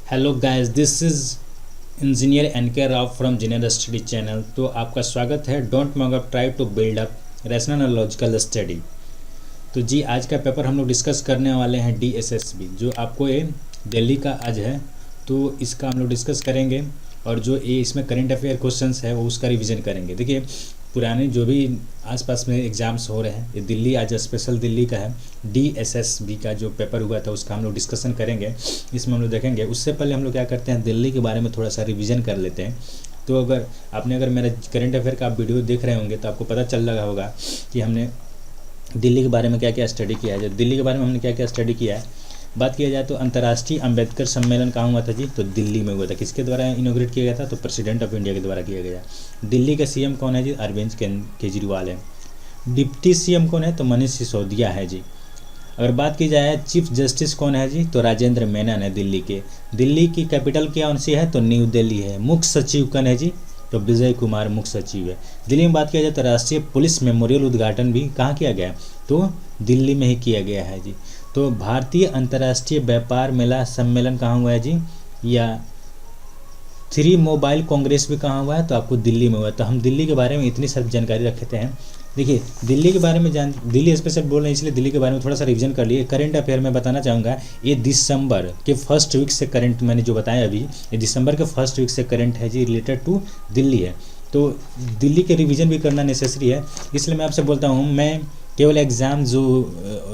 Hello guys, this is engineer N K. Rao from junior study channel. तो आपका स्वागत है। Don't mock up, try to build up rational and logical study. तो जी, आज का पेपर हम लोग डिस्कस करने वाले हैं DSSB, जो आपको ये दिल्ली का आज है। तो इसका हम लोग डिस्कस करेंगे और जो ये इसमें करंट अफेयर क्वेश्चंस है वो उसका रिवीजन करेंगे। देखिए, पुराने जो भी आसपास में एग्ज़ाम्स हो रहे हैं, ये दिल्ली आज स्पेशल दिल्ली का है। DSSB का जो पेपर हुआ था उसका हम लोग डिस्कशन करेंगे, इसमें हम लोग देखेंगे। उससे पहले हम लोग क्या करते हैं, दिल्ली के बारे में थोड़ा सा रिवीजन कर लेते हैं। तो अगर मेरा करंट अफेयर का आप वीडियो देख रहे होंगे तो आपको पता चल रहा होगा कि हमने दिल्ली के बारे में क्या क्या स्टडी किया है। जो दिल्ली के बारे में हमने क्या क्या स्टडी किया है, बात किया जाए तो अंतर्राष्ट्रीय अंबेडकर सम्मेलन कहाँ हुआ था जी? तो दिल्ली में हुआ था। किसके द्वारा इनोग्रेट किया गया था? तो प्रेसिडेंट ऑफ इंडिया के द्वारा किया गया। दिल्ली का CM कौन है जी? अरविंद केजरीवाल है। डिप्टी CM कौन है? तो मनीष सिसोदिया है जी। अगर बात की जाए चीफ जस्टिस कौन है जी? तो राजेंद्र मेनन है दिल्ली के। दिल्ली की कैपिटल क्या कौन सी है? तो न्यू दिल्ली है। मुख्य सचिव कौन है जी? तो विजय कुमार मुख्य सचिव है। दिल्ली में बात किया जाए तो राष्ट्रीय पुलिस मेमोरियल उद्घाटन भी कहाँ किया गया? तो दिल्ली में ही किया गया है जी। तो भारतीय अंतर्राष्ट्रीय व्यापार मेला सम्मेलन कहाँ हुआ है जी? या 3 मोबाइल कांग्रेस भी कहाँ हुआ है? तो आपको दिल्ली में हुआ है। तो हम दिल्ली के बारे में इतनी सारी जानकारी रखते हैं। देखिए, दिल्ली के बारे में दिल्ली स्पेशल बोल रहे हैं इसलिए दिल्ली के बारे में थोड़ा सा रिवीजन कर लिए। करंट अफेयर में बताना चाहूँगा, ये दिसंबर के फर्स्ट वीक से करंट, मैंने जो बताया अभी, ये दिसंबर के फर्स्ट वीक से करंट है जी, रिलेटेड टू दिल्ली है। तो दिल्ली के रिवीजन भी करना नेसेसरी है, इसलिए मैं आपसे बोलता हूँ। मैं केवल एग्ज़ाम जो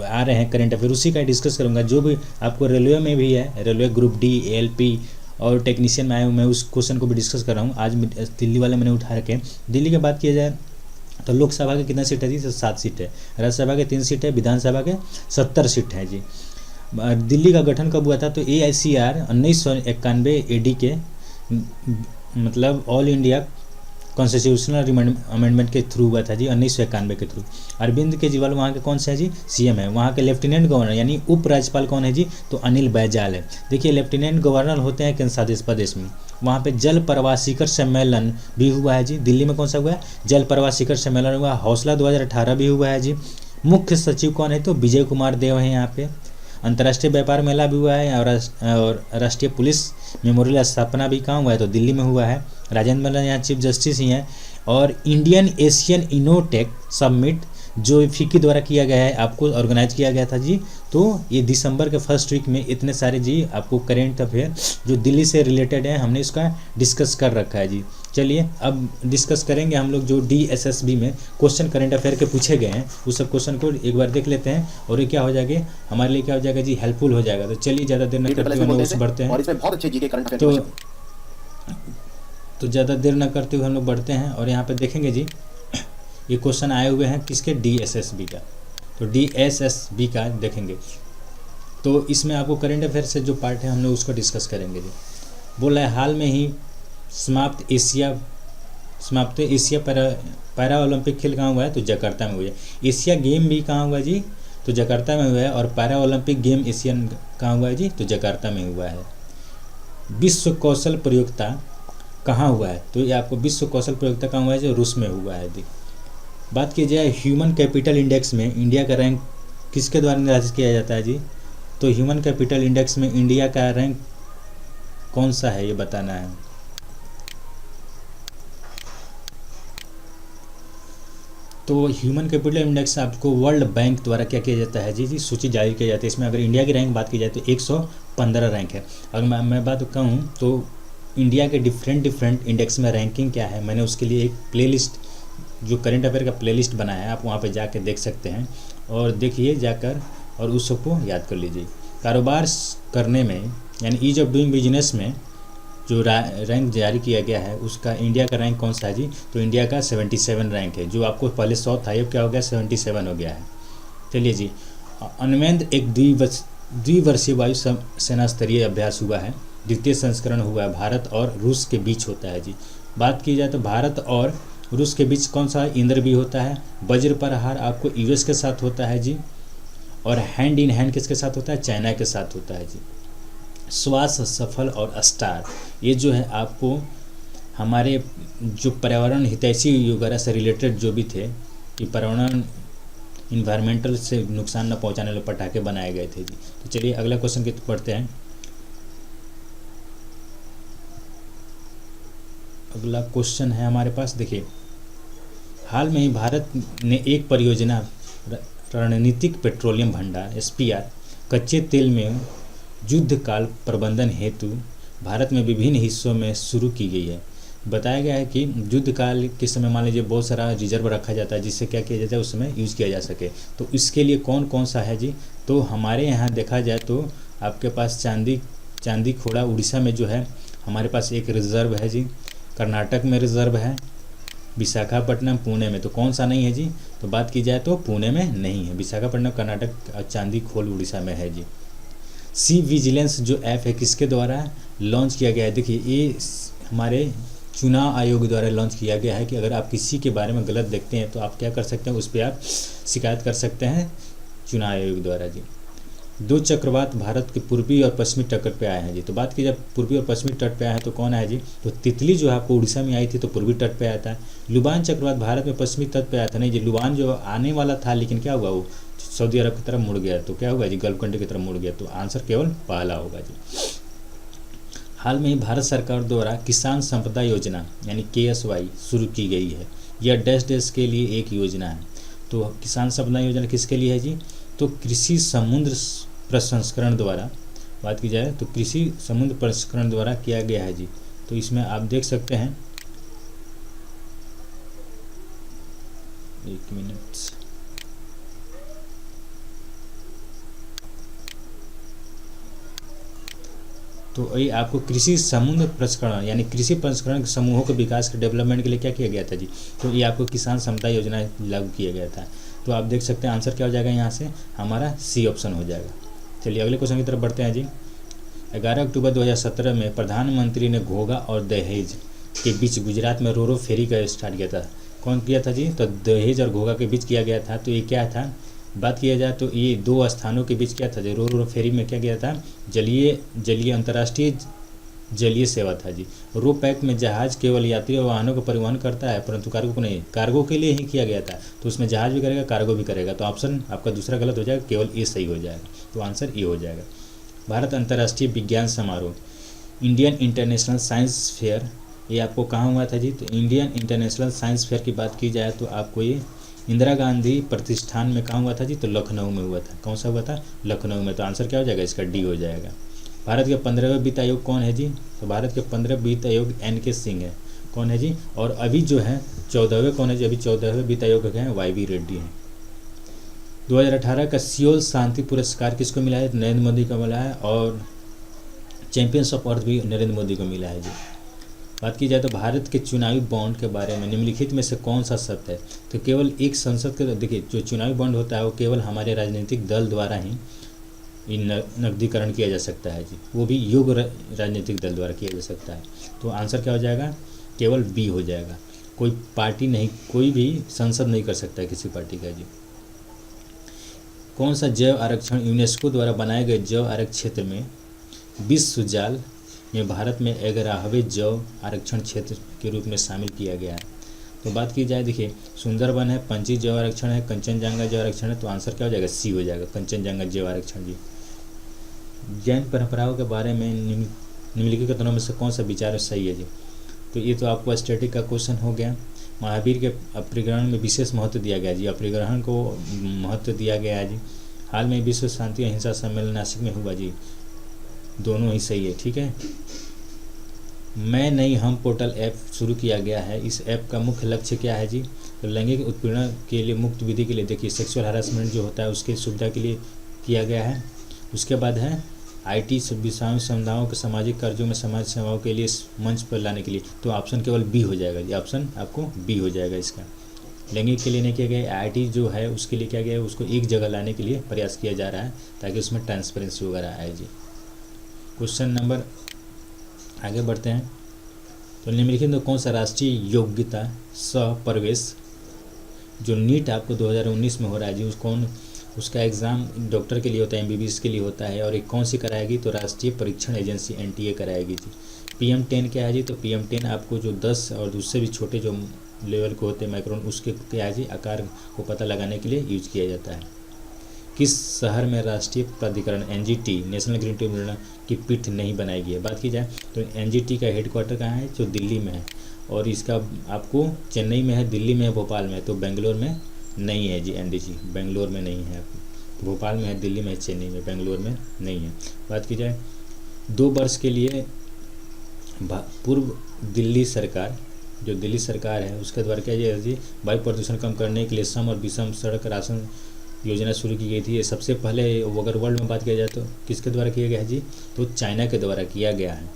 आ रहे हैं करंट अफेयर उसी का डिस्कस करूँगा। जो भी आपको रेलवे में भी है, रेलवे ग्रुप D, ALP और टेक्नीशियन में आए हूँ, मैं उस क्वेश्चन को भी डिस्कस कर रहा हूँ। आज दिल्ली वाले मैंने उठा रखे। दिल्ली की बात किया जाए तो लोकसभा के कितना सीट है जी? तो 7 सीट है। राज्यसभा के 3 सीट है। विधानसभा के 70 सीट है जी। दिल्ली का गठन कब हुआ था? तो AICR 1991 AD के मतलब ऑल इंडिया कॉन्स्टिट्यूशनल अमेंडमेंट के थ्रू हुआ था जी, 1991 के थ्रू। अरविंद केजरीवाल वहाँ के कौन से हैं जी? CM है। वहाँ के लेफ्टिनेंट गवर्नर यानी उप राज्यपाल कौन है जी? तो अनिल बैजल है। देखिए, लेफ्टिनेंट गवर्नर होते हैं केंद्र प्रदेश में। वहाँ पे जल प्रवाह शिखर सम्मेलन भी हुआ है जी। दिल्ली में कौन सा हुआ है? जल प्रवाह शिखर सम्मेलन हुआ। हौसला 2018 भी हुआ है जी। मुख्य सचिव कौन है? तो विजय कुमार देव है यहाँ पे। अंतर्राष्ट्रीय व्यापार मेला भी हुआ है और राष्ट्रीय पुलिस मेमोरियल स्थापना भी कहाँ हुआ है? तो दिल्ली में हुआ है। राजेंद्र मेनन यहाँ चीफ जस्टिस ही हैं। और इंडियन एशियन इनोटेक समिट जो फिक्की द्वारा किया गया है, आपको ऑर्गेनाइज किया गया था जी। तो ये दिसंबर के फर्स्ट वीक में इतने सारे जी आपको करेंट अफेयर जो दिल्ली से रिलेटेड है हमने इसका डिस्कस कर रखा है जी। चलिए अब डिस्कस करेंगे हम लोग जो DSSB में क्वेश्चन करंट अफेयर के पूछे गए हैं, उस सब क्वेश्चन को एक बार देख लेते हैं और ये क्या हो जाएगा हमारे लिए, क्या हो जाएगा जी? हेल्पफुल हो जाएगा। तो चलिए ज़्यादा देर न करते हुए हम लोग बढ़ते हैं और इसमें बहुत अच्छे जीके करंट अफेयर तो ज़्यादा देर न करते हुए हम लोग बढ़ते हैं और यहाँ पे देखेंगे जी, ये क्वेश्चन आए हुए हैं किसके? DSSB का। तो DSSB का देखेंगे तो इसमें आपको करंट अफेयर से जो पार्ट है हम लोग उसको डिस्कस करेंगे जी। बोला है हाल में ही समाप्त एशिया पैरा ओलंपिक खेल कहाँ हुआ है? तो जकार्ता में हुआ है। एशिया गेम भी कहाँ हुआ है जी? तो जकार्ता में हुआ है। और पैरा ओलंपिक गेम एशियन कहाँ हुआ है जी? तो जकार्ता में हुआ है। विश्व कौशल प्रतियोगिता कहाँ हुआ है? तो ये आपको विश्व कौशल प्रतियोगिता कहाँ हुआ है? जो रूस में हुआ है जी। बात की जाए ह्यूमन कैपिटल इंडेक्स में इंडिया का रैंक किसके द्वारा निर्धारित किया जाता है जी? तो ह्यूमन कैपिटल इंडेक्स में इंडिया का रैंक कौन सा है ये बताना है। तो ह्यूमन कैपिटल इंडेक्स आपको वर्ल्ड बैंक द्वारा क्या किया जाता है जी? सूची जारी किया जाता है। इसमें अगर इंडिया की रैंक बात की जाए तो 115 रैंक है। अगर मैं बात कहूँ तो इंडिया के डिफरेंट इंडेक्स में रैंकिंग क्या है, मैंने उसके लिए एक प्लेलिस्ट जो करंट अफेयर का प्लेलिस्ट बनाया है, आप वहाँ पे जाके देख सकते हैं और देखिए जाकर और उस सबको याद कर लीजिए। कारोबार करने में यानी ईज ऑफ डूइंग बिजनेस में जो रैंक जारी किया गया है उसका इंडिया का रैंक कौन सा है जी? तो इंडिया का 77 रैंक है। जो आपको पहले 100 था, ये क्या हो गया? 77 हो गया है। चलिए जी, अनुबंध एक द्विवर्षीय वायु सेना स्तरीय अभ्यास हुआ है। द्वितीय संस्करण हुआ है, भारत और रूस के बीच होता है जी। बात की जाए तो भारत और रूस के बीच कौन सा? इंद्र भी होता है। वज्र प्रहार आपको US के साथ होता है जी। और हैंड इन हैंड किसके साथ होता है? चाइना के साथ होता है जी। श्वास सफल और स्टार ये जो है आपको हमारे जो पर्यावरण हितैषी वगैरह से रिलेटेड जो भी थे कि पर्यावरण इन्वायरमेंटल से नुकसान न पहुंचाने वाले पटाखे बनाए गए थे जी। तो चलिए अगला क्वेश्चन की पढ़ते हैं। अगला क्वेश्चन है हमारे पास, देखिए हाल में ही भारत ने एक परियोजना रणनीतिक पेट्रोलियम भंडार SPR कच्चे तेल में युद्धकाल प्रबंधन हेतु भारत में विभिन्न हिस्सों में शुरू की गई है। बताया गया है कि युद्ध काल के समय मान लीजिए बहुत सारा रिजर्व रखा जाता है, जिससे क्या किया जाता है, उस समय यूज़ किया जा सके। तो इसके लिए कौन कौन सा है जी, तो हमारे यहाँ देखा जाए तो आपके पास चांदी खोड़ा उड़ीसा में जो है हमारे पास एक रिजर्व है जी, कर्नाटक में रिजर्व है, विशाखापट्टनम पुणे में, तो कौन सा नहीं है जी, तो बात की जाए तो पुणे में नहीं है, विशाखापट्टनम कर्नाटक और चांदी खोल उड़ीसा में है जी। सी विजिलेंस जो ऐप है किसके द्वारा लॉन्च किया गया है, देखिए ये हमारे चुनाव आयोग द्वारा लॉन्च किया गया है कि अगर आप किसी के बारे में गलत देखते हैं तो आप क्या कर सकते हैं, उस पर आप शिकायत कर सकते हैं चुनाव आयोग द्वारा जी। 2 चक्रवात भारत के पूर्वी और पश्चिमी तट पे आए हैं जी, तो बात की जब पूर्वी और पश्चिमी तट पे आए हैं तो कौन आया जी, तो तितली जो है आपको उड़ीसा में आई थी तो पूर्वी तट पे आया था। लुबान चक्रवात भारत में पश्चिमी तट पे आया था, नहीं जी, लुबान जो आने वाला था लेकिन क्या हुआ, वो सऊदी अरब की तरफ मुड़ गया, तो क्या हुआ जी, गल्फ कंट्री की तरफ मुड़ गया, तो आंसर केवल पहला होगा जी। हाल में ही भारत सरकार द्वारा किसान संपदा योजना यानी KSY शुरू की गई है। यह डैश के लिए एक योजना है। तो किसान संपदा योजना किसके लिए है जी, तो कृषि समुद्र प्रसंस्करण द्वारा बात की जाए तो कृषि समुद्र प्रसंस्करण द्वारा किया गया है जी। तो इसमें आप देख सकते हैं, एक मिनट, तो ये आपको कृषि समुद्र प्रसंस्करण यानी कृषि प्रसंस्करण समूहों के विकास के डेवलपमेंट के लिए क्या किया गया था जी, तो ये आपको किसान संपदा योजना लागू किया गया था। तो आप देख सकते हैं आंसर क्या हो जाएगा यहाँ से, हमारा C ऑप्शन हो जाएगा। चलिए अगले क्वेश्चन की तरफ बढ़ते हैं जी। 11 अक्टूबर 2017 में प्रधानमंत्री ने घोघा और दहेज के बीच गुजरात में रोरो फेरी का स्टार्ट किया था। कौन किया था जी, तो दहेज और घोघा के बीच किया गया था। तो ये क्या था, बात किया जाए तो ये 2 स्थानों के बीच क्या था जी, रोरो फेरी में क्या किया था, जलीय अंतर्राष्ट्रीय जलीय सेवा था जी। रो पैक में जहाज केवल यात्री और वाहनों का परिवहन करता है परंतु कार्गो को नहीं, कार्गो के लिए ही किया गया था। तो उसमें जहाज भी करेगा, कार्गो भी करेगा। तो ऑप्शन आपका दूसरा गलत हो जाएगा, केवल ए सही हो जाएगा। तो आंसर ए हो जाएगा। भारत अंतर्राष्ट्रीय विज्ञान समारोह इंडियन इंटरनेशनल साइंस फेयर, ये आपको कहाँ हुआ था जी, तो इंडियन इंटरनेशनल साइंस फेयर की बात की जाए तो आपको ये इंदिरा गांधी प्रतिष्ठान में कहाँ हुआ था जी, तो लखनऊ में हुआ था। कौन सा हुआ था, लखनऊ में। तो आंसर क्या हो जाएगा, इसका डी हो जाएगा। भारत के 15वें वित्त आयोग कौन है जी, तो भारत के 15वें वित्त आयोग NK सिंह है। कौन है जी, और अभी जो है 14वें कौन है जी, अभी 14वें वित्त आयोग के हैं YV रेड्डी हैं। 2018 का सियोल शांति पुरस्कार किसको मिला है, नरेंद्र मोदी को मिला है, और चैंपियंस ऑफ अर्थ भी नरेंद्र मोदी को मिला है जी। बात की जाए तो भारत के चुनावी बॉन्ड के बारे में निम्नलिखित में से कौन सा सत्य है, तो केवल एक संसद के, देखिए जो चुनावी बॉन्ड होता है वो केवल हमारे राजनीतिक दल द्वारा ही नकदीकरण किया जा सकता है जी, वो भी योग्य राजनीतिक दल द्वारा किया जा सकता है। तो आंसर क्या हो जाएगा, केवल बी हो जाएगा। कोई पार्टी नहीं, कोई भी संसद नहीं कर सकता है किसी पार्टी का जी। कौन सा जैव आरक्षण यूनेस्को द्वारा बनाए गए जैव आरक्षण क्षेत्र में विश्व जाल में भारत में 11वें जैव आरक्षण क्षेत्र के रूप में शामिल किया गया है। तो बात की जाए, देखिए सुंदरबन है, पंची जैव आरक्षण है, कंचनजंगा जैव आरक्षण है। तो आंसर क्या हो जाएगा, सी हो जाएगा, कंचनजंगा जैव आरक्षण जी। जैन परंपराओं के बारे में निम्नलिखित कथनों में से कौन सा विचार सही है जी, तो ये तो आपको स्टैटिक का क्वेश्चन हो गया। महावीर के अपरिग्रहण में विशेष महत्व दिया गया जी, अपरिग्रहण को महत्व दिया गया है जी। हाल में विश्व शांति अहिंसा सम्मेलन नासिक में हुआ जी, दोनों ही सही है, ठीक है। मैं नहीं हम पोर्टल ऐप शुरू किया गया है, इस ऐप का मुख्य लक्ष्य क्या है जी, तो लैंगिक उत्पीड़न के लिए मुक्त विधि के लिए, देखिए सेक्सुअल हरासमेंट जो होता है उसकी सुविधा के लिए किया गया है। उसके बाद है IT विषयों समुदायों के सामाजिक कार्यों में समाज सेवाओं के लिए मंच पर लाने के लिए। तो ऑप्शन केवल बी हो जाएगा जी, ऑप्शन आपको बी हो जाएगा इसका। लैंगिक के लिए नहीं किया गया, IT जो है उसके लिए क्या गया है, उसको एक जगह लाने के लिए प्रयास किया जा रहा है ताकि उसमें ट्रांसपेरेंसी वगैरह आए जी। क्वेश्चन नंबर आगे बढ़ते हैं। तो निम्नलिखित में कौन सा राष्ट्रीय योग्यता सह प्रवेश जो नीट आपको 2019 में हो रहा है जी, उसका एग्ज़ाम डॉक्टर के लिए होता है, MBBS के लिए होता है, और एक कौन सी कराएगी, तो राष्ट्रीय परीक्षण एजेंसी NTA कराएगी जी। PM10 क्या है जी, तो PM10 आपको जो 10 और उससे भी छोटे जो लेवल के होते हैं माइक्रोन, उसके क्या है जी, आकार को पता लगाने के लिए यूज किया जाता है। किस शहर में राष्ट्रीय प्राधिकरण NGT नेशनल ग्रीन ट्रिब्यूनल की पीठ नहीं बनाई गई है। बात की जाए तो NGT का हेडक्वार्टर कहाँ है, जो दिल्ली में है, और इसका आपको चेन्नई में है, दिल्ली में है, भोपाल में है, तो बेंगलोर में नहीं है जी। एनडीसी बेंगलोर में नहीं है, भोपाल में है, दिल्ली में है, चेन्नई में, बेंगलोर में नहीं है। बात की जाए 2 वर्ष के लिए पूर्व दिल्ली सरकार, जो दिल्ली सरकार है उसके द्वारा क्या है जी, वायु प्रदूषण कम करने के लिए सम और विषम सड़क राशन योजना शुरू की गई थी। ये सबसे पहले अगर वर्ल्ड में बात किया जाए तो किसके द्वारा किया गया है जी, तो चाइना के द्वारा किया गया है।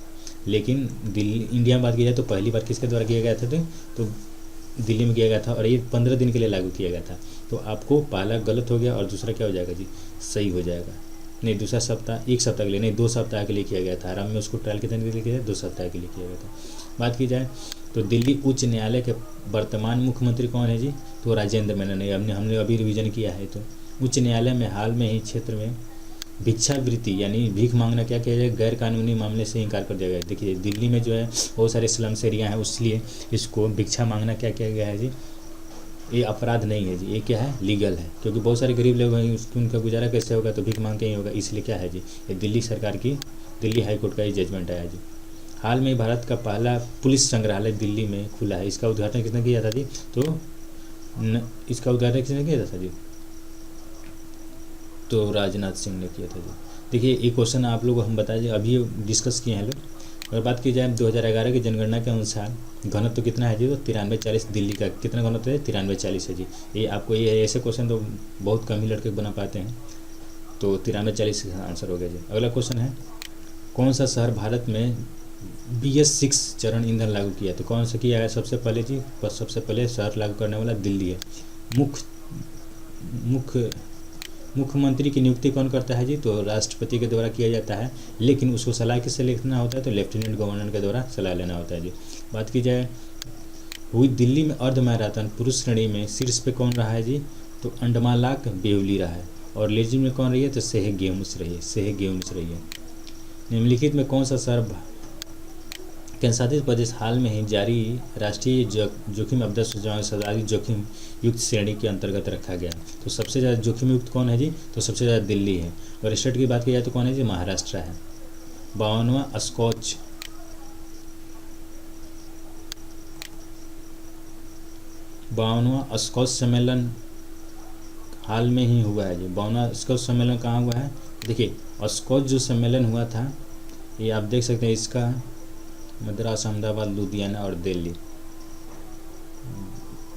लेकिन दिल्ली इंडिया में बात की जाए तो पहली बार किसके द्वारा किया गया था, तो दिल्ली में किया गया था, और ये 15 दिन के लिए लागू किया गया था। तो आपको पहला गलत हो गया और दूसरा क्या हो जाएगा जी, सही हो जाएगा। नहीं, दूसरा सप्ताह 1 सप्ताह के लिए नहीं, 2 सप्ताह के लिए किया गया था। आराम में उसको ट्रायल कितने के लिए किया, 2 सप्ताह के लिए किया गया था। बात की जाए तो दिल्ली उच्च न्यायालय के वर्तमान मुख्यमंत्री कौन है जी, तो राजेंद्र मेनन है। हमने अभी रिवीजन किया है। तो उच्च न्यायालय में हाल में ही क्षेत्र में भिक्षावृत्ति यानी भीख मांगना क्या किया जाए, गैर कानूनी मामले से इनकार कर दिया गया। देखिए दिल्ली में जो है बहुत सारे स्लम्स एरिया हैं, इसलिए इसको भिक्षा मांगना क्या किया गया है जी, ये अपराध नहीं है जी, ये क्या है, लीगल है। क्योंकि बहुत सारे गरीब लोग हैं, उनका गुजारा कैसे होगा, तो भीख मांग के ही होगा। इसलिए क्या है जी, ये दिल्ली सरकार की, दिल्ली हाई कोर्ट का ये जजमेंट आया जी। हाल में भारत का पहला पुलिस संग्रहालय दिल्ली में खुला है। इसका उद्घाटन किसने किया था जी, तो इसका उद्घाटन किसने किया था जी, तो राजनाथ सिंह ने किया था जी। देखिए एक क्वेश्चन आप लोग हम बताइए, अभी डिस्कस किए हैं लोग। अगर बात की जाए 2011 की जनगणना के अनुसार घनत्व तो कितना है जी, तो 93-40। दिल्ली का कितना घनत्व है, 93-40 है जी। ये आपको ये ऐसे क्वेश्चन तो बहुत कम ही लड़के बना पाते हैं। तो 93-40 आंसर हो गया जी। अगला क्वेश्चन है, कौन सा शहर भारत में BS6 चरण ईंधन लागू किया, तो कौन सा किया है सबसे पहले जी, सबसे पहले शहर लागू करने वाला दिल्ली है। मुख्यमंत्री की नियुक्ति कौन करता है जी, तो राष्ट्रपति के द्वारा किया जाता है। लेकिन उसको सलाह किससे लेना होता है, तो लेफ्टिनेंट गवर्नर के द्वारा सलाह लेना होता है जी। बात की जाए हुई दिल्ली में अर्ध मैराथन पुरुष श्रेणी में शीर्ष पे कौन रहा है जी, तो अंडमालाक बेवली रहा है। और लेडीज में कौन रही है, तो सेहगेमुस रही है। निम्नलिखित में कौन सा शहर केंद्रशासित प्रदेश हाल में ही जारी राष्ट्रीय जोखिम आपदा सर्वाधिक जोखिम युक्त श्रेणी के अंतर्गत रखा गया, तो सबसे ज़्यादा जोखिम युक्त कौन है जी, तो सबसे ज़्यादा दिल्ली है। और स्टेट की बात की जाए तो कौन है जी, महाराष्ट्र है। 52वां स्कॉच सम्मेलन हाल में ही हुआ है जी। 52वां स्कॉच सम्मेलन कहाँ हुआ है, देखिए स्कॉच जो सम्मेलन हुआ था ये आप देख सकते हैं, इसका मद्रास, अहमदाबाद, लुधियाना और दिल्ली।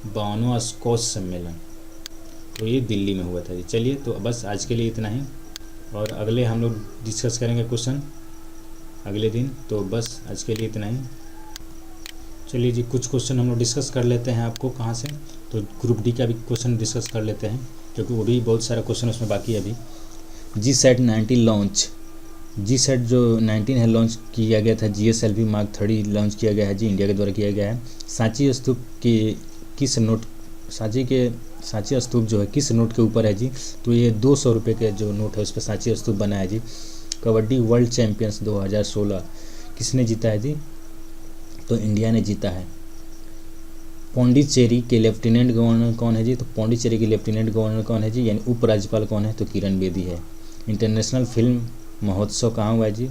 52वां स्कॉच सम्मेलन तो ये दिल्ली में हुआ था जी। चलिए तो बस आज के लिए इतना ही, और अगले हम लोग डिस्कस करेंगे क्वेश्चन अगले दिन। तो बस आज के लिए इतना ही। चलिए जी, कुछ क्वेश्चन हम लोग डिस्कस कर लेते हैं। आपको कहाँ से, तो ग्रुप डी का भी क्वेश्चन डिस्कस कर लेते हैं, क्योंकि वो भी बहुत सारा क्वेश्चन उसमें बाकी है अभी। GSAT-19 लॉन्च, GSAT जो 19 है लॉन्च किया गया था। GSLV Mark 3 लॉन्च किया गया है जी, इंडिया के द्वारा किया गया है। सांची स्तूप के किस नोट, सांची स्तूप जो है किस नोट के ऊपर है जी, तो ये 200 रुपये के जो नोट है उस पर सांची स्तूप बना है जी। कबड्डी वर्ल्ड चैम्पियंस 2016 किसने जीता है जी, तो इंडिया ने जीता है। पौंडीचेरी के लेफ्टिनेंट गवर्नर कौन है जी, तो पौंडीचेरी के लेफ्टिनेंट गवर्नर कौन है जी, यानी उपराज्यपाल कौन है, तो किरण बेदी है। इंटरनेशनल फिल्म महोत्सव कहाँ हुआ है जी,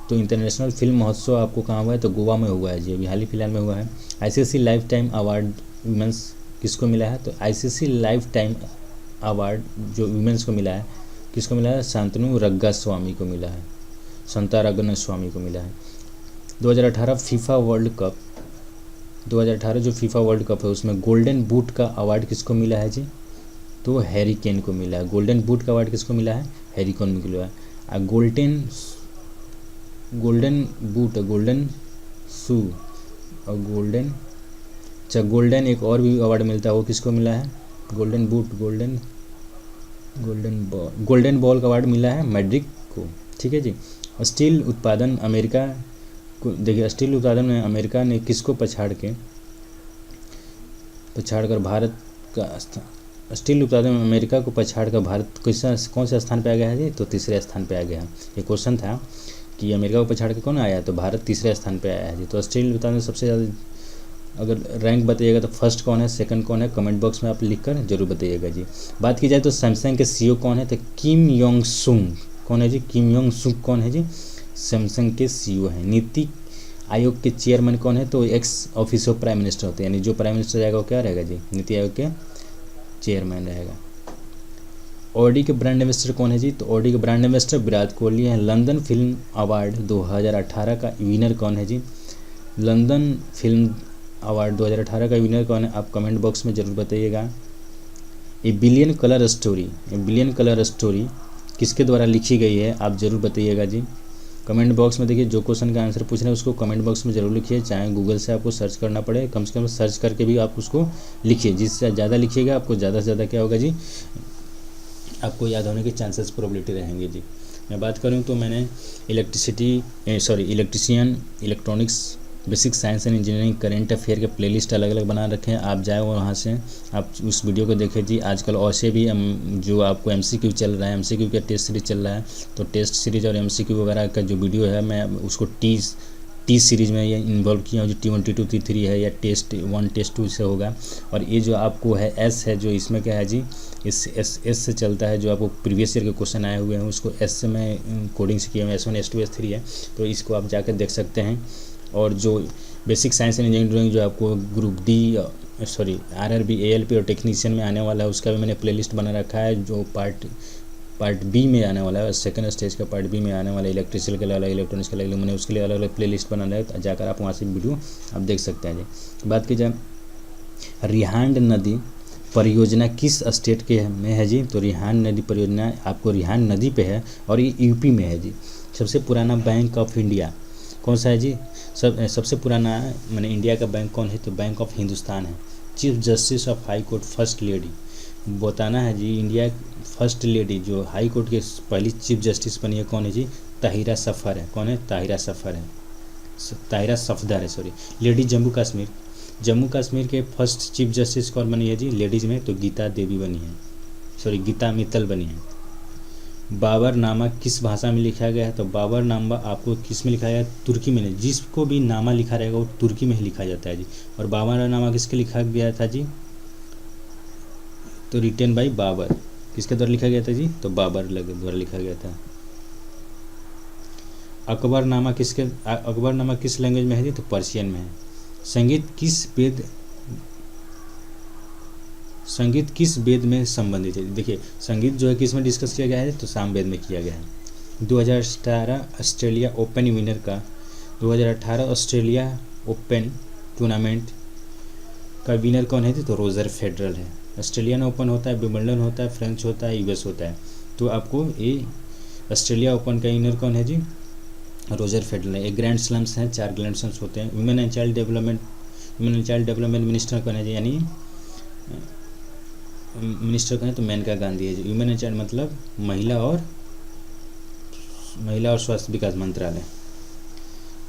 तो इंटरनेशनल फिल्म महोत्सव आपको कहाँ हुआ है, तो गोवा में हुआ है जी, अभी हाल ही फिलहाल में हुआ है। ICC life time award women's किसको मिला है, तो ICC लाइफ टाइम अवार्ड जो वुमेंस को मिला है, किसको मिला है, शांतनु रंगास्वामी को मिला है, संता रंगनास्वामी को मिला है। 2018 फीफा वर्ल्ड कप, 2018 जो फीफा वर्ल्ड कप है उसमें गोल्डन बूट का अवार्ड किसको मिला है जी, तो हैरी केन को मिला है। गोल्डन बूट का अवार्ड किसको मिला है, हैरी केन को मिला है। गोल्डन बूट, गोल्डन शू और गोल्डन एक और भी अवार्ड मिलता है, वो किसको मिला है, गोल्डन बूट, गोल्डन बॉल का अवार्ड मिला है मैड्रिक को। ठीक है जी। स्टील उत्पादन अमेरिका को, देखिए स्टील उत्पादन में अमेरिका ने किसको पछाड़कर भारत का स्टील उत्पादन में अमेरिका को पछाड़कर भारत कौन से स्थान पे आ गया है जी, तो तीसरे स्थान पे आ गया है। ये क्वेश्चन था कि अमेरिका को पछाड़ के कौन आया, तो भारत तीसरे स्थान पे आया है जी। तो स्टील उत्पादन में सबसे ज़्यादा अगर रैंक बताइएगा तो फर्स्ट कौन है, सेकंड कौन है, कमेंट बॉक्स में आप लिखकर जरूर बताइएगा जी। बात की जाए तो सैमसंग के CEO कौन है, तो किम योंग सुंग कौन है जी, किम योंग सुंग कौन है जी, सैमसंग के CEO हैं। नीति आयोग के चेयरमैन कौन है? तो एक्स ऑफिसो प्राइम मिनिस्टर होते हैं, यानी जो प्राइम मिनिस्टर रहेगा वो क्या रहेगा जी? नीति आयोग के चेयरमैन रहेगा। ऑडी के ब्रांड एम्बेसडर कौन है जी? तो ऑडी के ब्रांड एम्बेसडर विराट कोहली है। लंदन फिल्म अवार्ड 2018 का विनर कौन है जी? लंदन फिल्म अवार्ड 2018 का विनर कौन है? आप कमेंट बॉक्स में ज़रूर बताइएगा। ए बिलियन कलर स्टोरी किसके द्वारा लिखी गई है? आप ज़रूर बताइएगा जी। कमेंट बॉक्स में देखिए, जो क्वेश्चन का आंसर पूछ रहे हैं उसको कमेंट बॉक्स में ज़रूर लिखिए, चाहे गूगल से आपको सर्च करना पड़े, कम से कम सर्च करके भी आप उसको लिखिए। जिससे ज़्यादा लिखिएगा आपको ज़्यादा से ज़्यादा क्या होगा जी? आपको याद होने के चांसेस प्रोबेबिलिटी रहेंगे जी। मैं बात करूं तो मैंने electrician, electronics, basic science and engineering, current affair के प्लेलिस्ट अलग अलग बना रखे हैं। आप जाए वहाँ से आप उस वीडियो को देखें जी। आजकल ऐसे भी जो आपको MCQ चल रहा है, MCQ का टेस्ट सीरीज चल रहा है, तो टेस्ट सीरीज और MCQ वगैरह का जो वीडियो है मैं उसको टी सीरीज़ में ये इन्वॉल्व किया हूँ, जो T1 T2 T3 है या टेस्ट 1 टेस्ट 2 से होगा। और ये जो आपको है S है, जो इसमें क्या है जी? इस एस से चलता है, जो आपको प्रीवियस ईयर के क्वेश्चन आए हुए हैं उसको S से मैं कोडिंग से किया हूँ, S1 S2 S3 है, तो इसको आप जाकर देख सकते हैं। और जो बेसिक साइंस एंड इंजीनियरिंग जो आपको ग्रुप डी RRB ALP और टेक्नीशियन में आने वाला है, उसका भी मैंने प्लेलिस्ट बना रखा है। जो पार्ट बी में आने वाला है, सेकंड स्टेज का पार्ट बी में आने वाला है, इलेक्ट्रिकल के लिए अलग, इलेक्ट्रॉनिक्स के लिए अलग, मैंने उसके लिए अलग अलग प्लेलिस्ट बनाना है, तो जाकर आप वहाँ से वीडियो आप देख सकते हैं जी। बात की जाए रिहांड नदी परियोजना किस स्टेट के में है जी? तो रिहांड नदी परियोजना आपको रिहांड नदी पे है और ये यूपी में है जी। सबसे पुराना बैंक ऑफ इंडिया कौन सा है जी? सबसे पुराना मैंने इंडिया का बैंक कौन है? तो बैंक ऑफ हिंदुस्तान है। Chief justice of high court first lady बताना है जी। इंडिया फर्स्ट लेडी जो हाई कोर्ट के पहली चीफ जस्टिस बनी है कौन है जी? ताहिरा सफ़र है। कौन है? ताहिरा सफदर है। लेडी जम्मू कश्मीर के फर्स्ट चीफ जस्टिस कौन बनी है जी? लेडीज़ में तो गीता मित्तल बनी है। बाबरनामा किस भाषा में लिखा गया है? तो बाबरनामा आपको किस में लिखा गया है? तुर्की में। जिसको भी नामा लिखा रहेगा वो तुर्की में ही लिखा जाता है जी। और बाबरनामा किसके लिखा गया था जी? तो रिटेन बाई बाबर। किसके द्वारा लिखा गया था जी? तो बाबर द्वारा लिखा गया था। अकबरनामा किस लैंग्वेज में है जी? तो पर्शियन में है। संगीत किस वेद में संबंधित है? देखिए, संगीत जो है किस में डिस्कस किया गया है? तो सामवेद में किया गया है। 2018 ऑस्ट्रेलिया ओपन विनर का 2018 ऑस्ट्रेलिया ओपन टूर्नामेंट का विनर कौन है? तो रोजर फेडरल है। ऑस्ट्रेलियन ओपन होता है, विंबलडन होता है, फ्रेंच होता है, US होता है। तो आपको ये ऑस्ट्रेलिया ओपन का विनर कौन है जी? रोजर फेडरल है। एक ग्रैंड स्लम्स हैं, 4 ग्रैंड स्लम्स होते हैं। Women and child development minister कौन है जी? यानी मिनिस्टर कौन है? तो मेनका गांधी है जी। वुमेन एंड चाइल्ड मतलब महिला और स्वास्थ्य विकास मंत्रालय।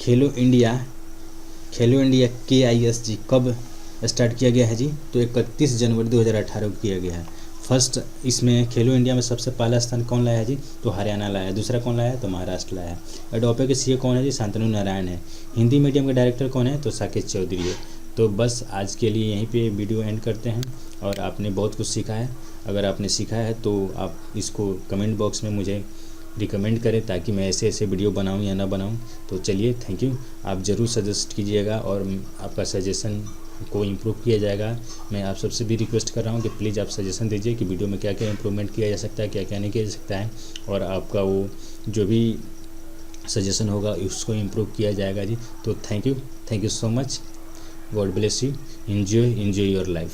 खेलो इंडिया KISG कब स्टार्ट किया गया है जी? तो 31 जनवरी 2018 को किया गया है। फर्स्ट इसमें खेलो इंडिया में सबसे पहला स्थान कौन लाया है जी? तो हरियाणा लाया है। दूसरा कौन लाया है? तो महाराष्ट्र लाया है। एडोपे के CEO कौन है जी? शांतनु नारायण है। हिंदी मीडियम के डायरेक्टर कौन है? तो साकेत चौधरी है। तो बस आज के लिए यहीं पे वीडियो एंड करते हैं। और आपने बहुत कुछ सीखा है। अगर आपने सीखा है तो आप इसको कमेंट बॉक्स में मुझे रिकमेंड करें, ताकि मैं ऐसे वीडियो बनाऊं या ना बनाऊं। तो चलिए, थैंक यू। आप ज़रूर सजेस्ट कीजिएगा और आपका सजेशन को इम्प्रूव किया जाएगा। मैं आप सबसे भी रिक्वेस्ट कर रहा हूँ कि प्लीज़ आप सजेशन दीजिए कि वीडियो में क्या क्या इम्प्रूवमेंट किया जा सकता है, क्या क्या नहीं किया जा सकता है। और आपका वो जो भी सजेशन होगा उसको इम्प्रूव किया जाएगा जी। तो thank you so much. God bless you. Enjoy your life.